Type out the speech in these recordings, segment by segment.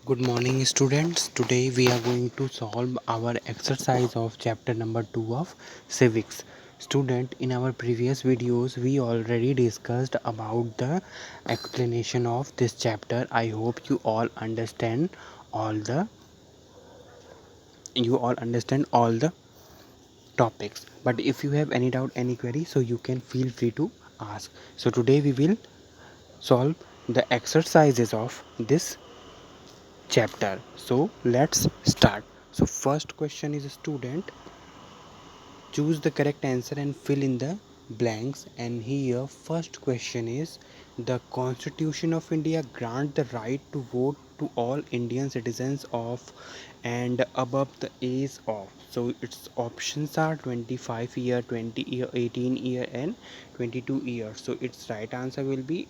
Good morning, students. Today we are going to solve our exercise of chapter number 2 of civics. Student, in our previous videos we already discussed about the explanation of this chapter. I hope all the you all understand all the topics. But if you have any doubt, any query, so you can feel free to ask. So today we will solve the exercises of this chapter. So let's start. So first question is, student, choose the correct answer and fill in the blanks. And here first question is, the Constitution of India grant the right to vote to all Indian citizens of and above the age of. So its options are 25 year, 20 year, 18 year and 22 years. So its right answer will be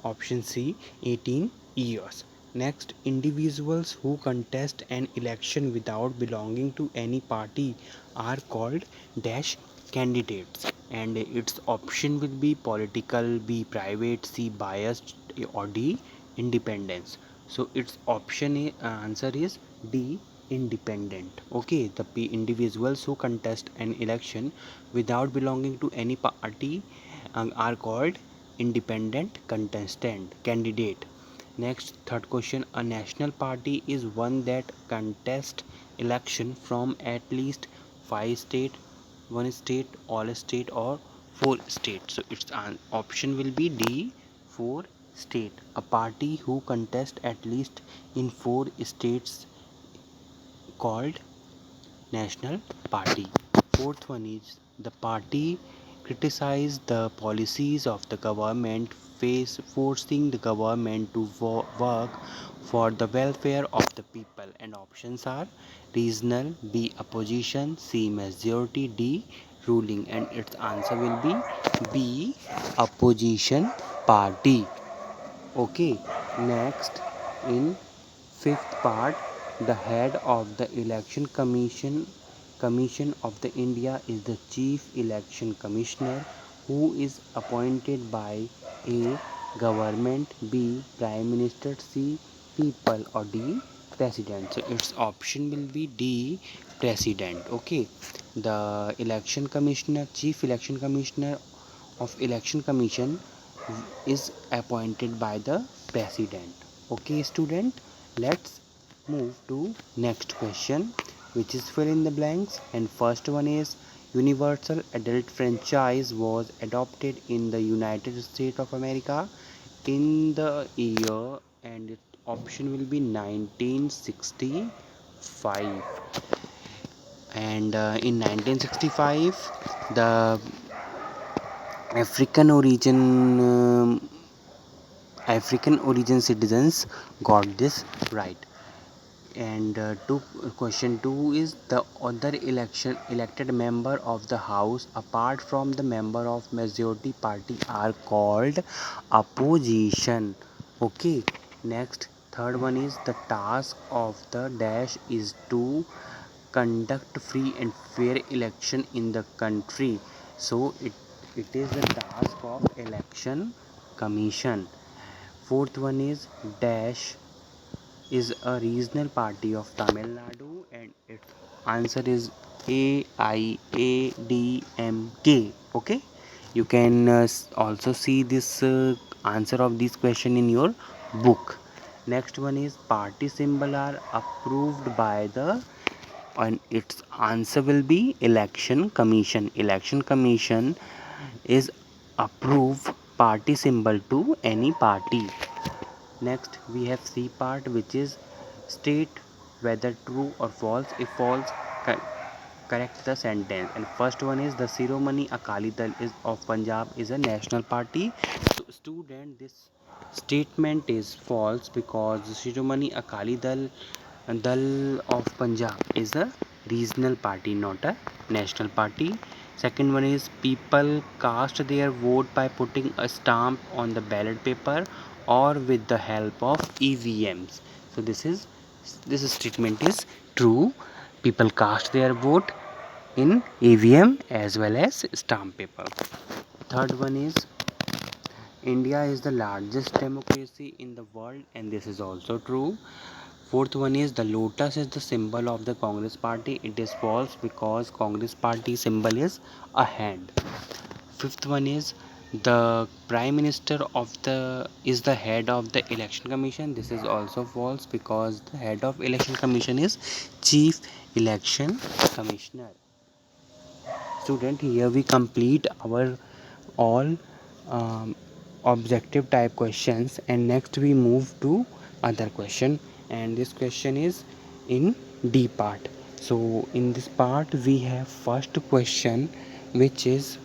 option C, 18 years. Next, individuals who contest an election without belonging to any party are called dash candidates. And its option will be political, B private, C biased, or D independence. So its answer is D independent. Okay, the individuals who contest an election without belonging to any party are called independent contestant candidate. Next, third question, a national party is one that contests election from at least 5 state, one state, all state, or 4 states. So its option will be D, 4 state. A party who contests at least in 4 states called national party. Fourth one is, the party criticize the policies of the government, forcing the government to work for the welfare of the people. And options are regional, B opposition, C majority, D ruling. And its answer will be B opposition party. Okay, next, in fifth part, the head of the election commission of the India is the chief election commissioner, who is appointed by A government, B prime minister, C people, or D president. So its option will be D president. Okay, the chief election commissioner of election commission is appointed by the president. Okay, student, let's move to next question, which is fill in the blanks. And first one is, universal adult franchise was adopted in the United States of America in the year, and its option will be 1965. And in 1965, the african origin African origin citizens got this right. And question 2 is, the other election elected member of the house apart from the member of majority party are called opposition. Okay, next, third one is, the task of the dash is to conduct free and fair election in the country. So it is the task of election commission. Fourth one is, dash is a regional party of Tamil Nadu, and its answer is AIADMK. Okay, you can also see this answer of this question in your book. Next one is, party symbol are approved by the, and its answer will be election commission. Election commission is approve party symbol to any party. Next, we have C part, which is state whether true or false. If false, correct the sentence. And first one is, the Shiromani Akali Dal is of Punjab is a national party. So student, this statement is false, because Shiromani Akali Dal of Punjab is a regional party, not a national party. Second one is, people cast their vote by putting a stamp on the ballot paper or with the help of EVMs. So this statement is true. People cast their vote in EVM as well as stamp paper. Third one is, India is the largest democracy in the world, and this is also true. Fourth one is the lotus is the symbol of the Congress party. It is false because Congress party symbol is a hand. Fifth one is the prime minister of the is the head of the election commission. This is also false because the head of election commission is chief election commissioner. Student, here we complete our all um, objective type questions, and next we move to other question, and this question is in D part. So in this part we have first question, which is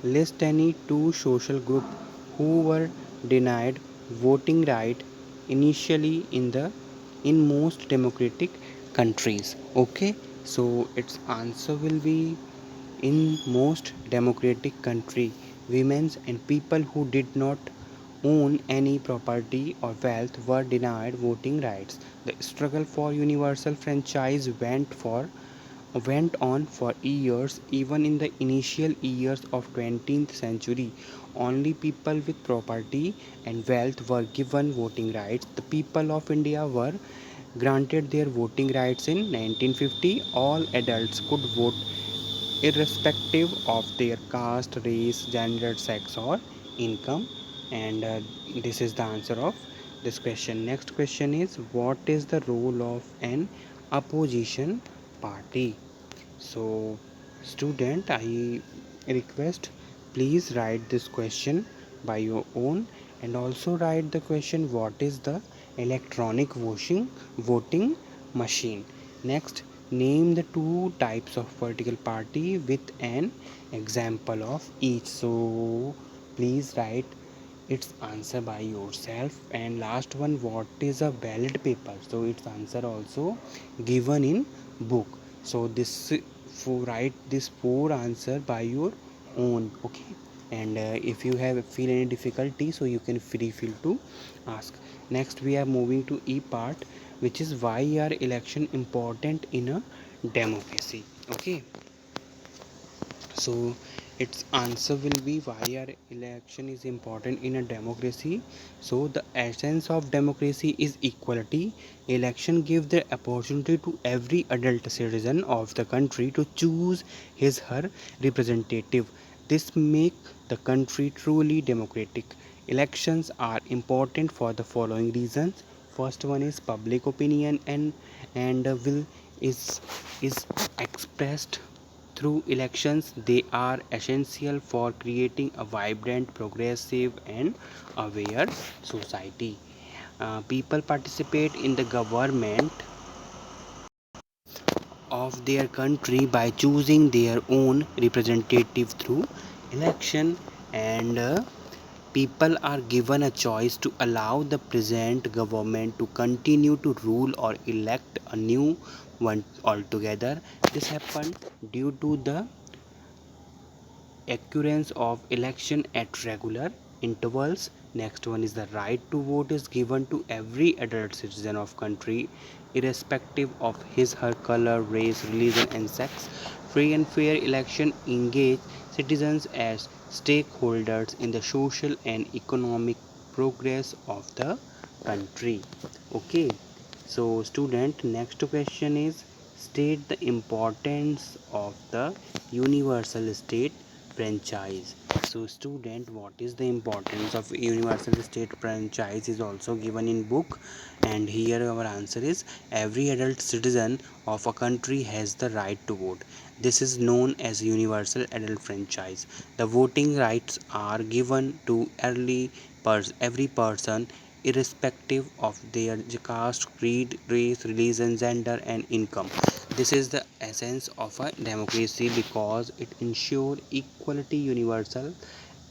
list any two social group who were denied voting right initially in most democratic countries. Okay, so its answer will be in most democratic country, women and people who did not own any property or wealth were denied voting rights. The struggle for universal franchise went on for years. Even in the initial years of 20th century, only people with property and wealth were given voting rights. The people of India were granted their voting rights in 1950. All adults could vote irrespective of their caste, race, gender, sex, or income. And this is the answer of this question. Next question is, what is the role of an opposition party? So, student, I request please write this question by your own, and also write the question, what is the electronic voting machine? Next, name the two types of political party with an example of each. So, please write its answer by yourself. And last one, what is a ballot paper? So its answer also given in book. So this for write this four answer by your own. Okay, and if you have feel any difficulty, so you can feel to ask. Next we are moving to E part, which is why are election important in a democracy. Okay, so its answer will be why our election is important in a democracy. So the essence of democracy is equality. Election give the opportunity to every adult citizen of the country to choose his her representative. This make the country truly democratic. Elections are important for the following reasons. First one is public opinion, and will is expressed through elections. They are essential for creating a vibrant, progressive, and aware society. People participate in the government of their country by choosing their own representative through election, and people are given a choice to allow the present government to continue to rule or elect a new one altogether. This happened due to the occurrence of election at regular intervals. Next one is the right to vote is given to every adult citizen of country irrespective of his her color, race, religion, and sex. Free and fair election engage citizens as stakeholders in the social and economic progress of the country. Okay, so student, next question is, state the importance of the universal state franchise. So student, what is the importance of universal state franchise is also given in book, and here our answer is, every adult citizen of a country has the right to vote. This is known as universal adult franchise. The voting rights are given to every person irrespective of their caste, creed, race, religion, gender, and income. This is the essence of a democracy because it ensures equality. Universal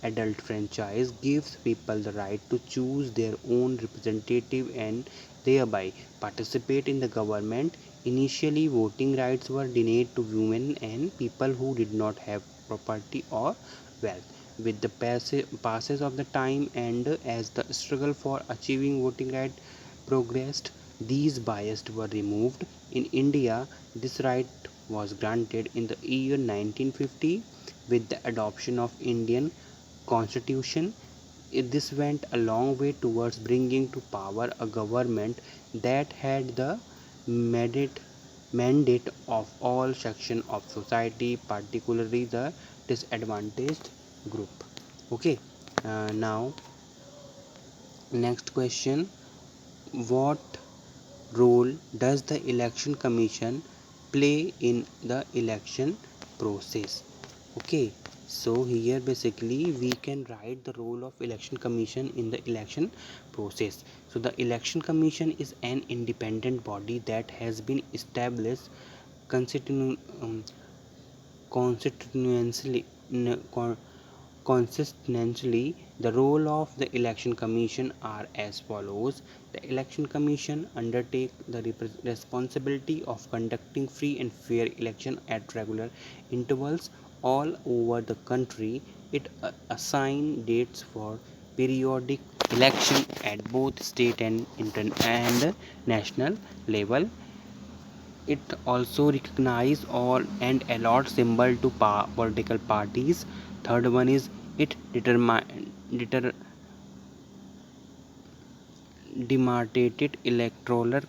adult franchise gives people the right to choose their own representative and thereby participate in the government. Initially, voting rights were denied to women and people who did not have property or wealth. With the passage of the time, and as the struggle for achieving voting right progressed, these biases were removed. In India, this right was granted in the year 1950 with the adoption of Indian constitution. This went a long way towards bringing to power a government that had the mandate mandate of all sections of society, particularly the disadvantaged group. Okay, now next question: what role does the election commission play in the election process? Okay, so here basically we can write the role of election commission in the election process. So the election commission is an independent body that has been established constitutionally consistently. The role of the election commission are as follows: the election commission undertake the responsibility of conducting free and fair election at regular intervals all over the country. It assign dates for periodic election at both state and national level. It also recognizes all and allot symbol to political parties. Third one is it demarcated electoral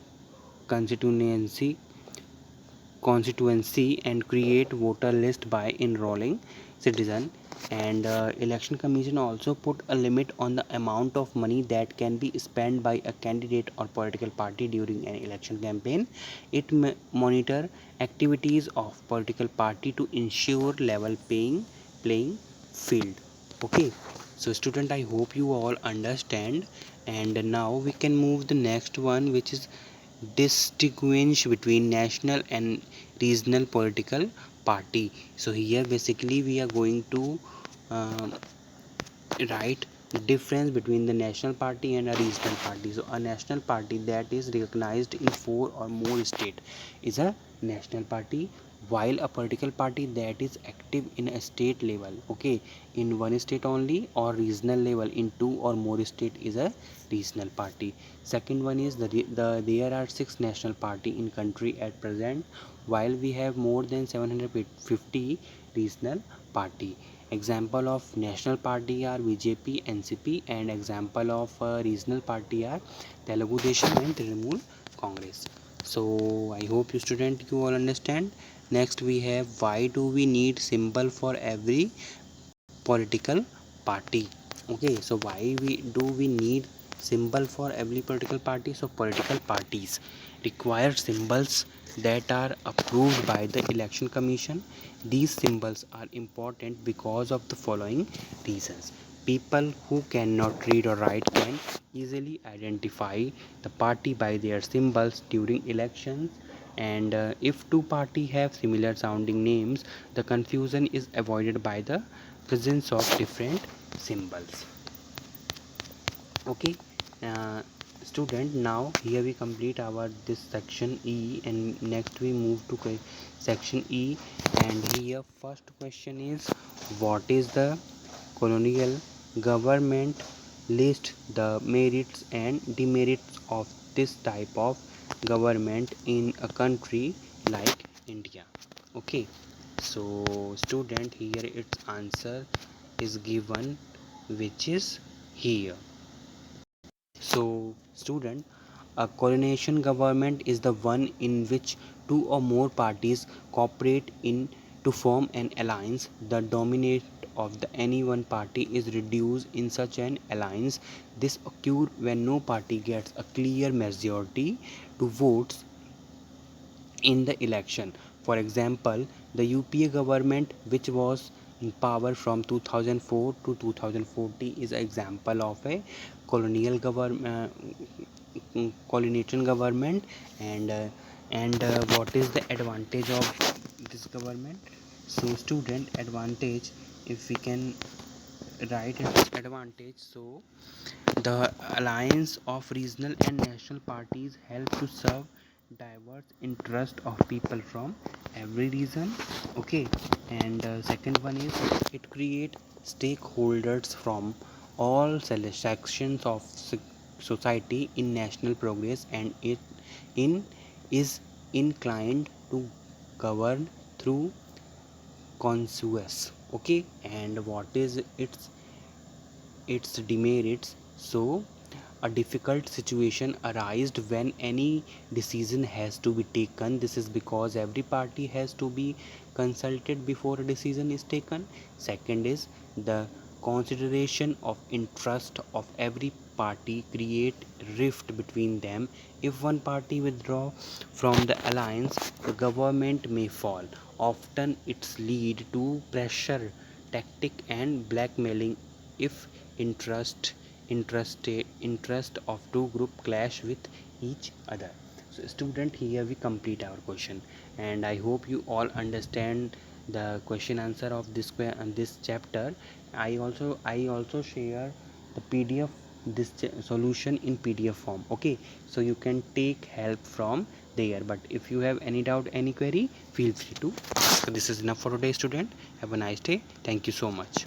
constituency and create voter list by enrolling citizen. And election commission also put a limit on the amount of money that can be spent by a candidate or political party during an election campaign. It monitor activities of political party to ensure level playing field. Okay, so student, I hope you all understand. And now we can move the next one, which is distinguish between national and regional political party. So here basically we are going to um, write the difference between the national party and a regional party. So a national party that is recognized in 4 or more states is a national party, while a political party that is active in a state level, okay, in one state only, or regional level in 2 or more state, is a regional party. Second one is there are 6 national party in country at present, while we have more than 750 regional party. Example of national party are BJP, NCP, and example of regional party are Telugu Desam and Trinamool Congress. So I hope you student you all understand. Next we have, why do we need symbol for every political party? Okay, so why we need symbol for every political party? So political parties require symbols that are approved by the election commission. These symbols are important because of the following reasons: people who cannot read or write can easily identify the party by their symbols during elections. And if two parties have similar sounding names, the confusion is avoided by the presence of different symbols. Okay, uh, student, now here we complete our this section E, and next we move to section E. And here first question is, what is the colonial government? List the merits and demerits of this type of government in a country like India. Okay, so student, here its answer is given, which is here. So student, a coalition government is the one in which two or more parties cooperate in to form an alliance. The dominate of any one party is reduced in such an alliance. This occurs when no party gets a clear majority to votes in the election. For example, the UPA government, which was in power from 2004 to 2040, is an example of a colonial government, coalition government. And what is the advantage of this government? So student, advantage, if we can write its advantage, so the alliance of regional and national parties help to serve diverse interest of people from every region. Okay, and second one is, it create stakeholders from all sections of society in national progress, and it in is inclined to govern through consensus. Okay, and what is its its demerits. So a difficult situation arises when any decision has to be taken. This is because every party has to be consulted before a decision is taken. Second is the consideration of interest of every party create rift between them. If one party withdraw from the alliance, the government may fall. Often it's lead to pressure tactic and blackmailing if interest of two group clash with each other. So student, here we complete our question, and I hope you all understand the question answer of this chapter. I also share the PDF, this solution in PDF form. Okay, so you can take help from there, but if you have any doubt, any query, feel free to ask. This is enough for today, student. Have a nice day. Thank you so much.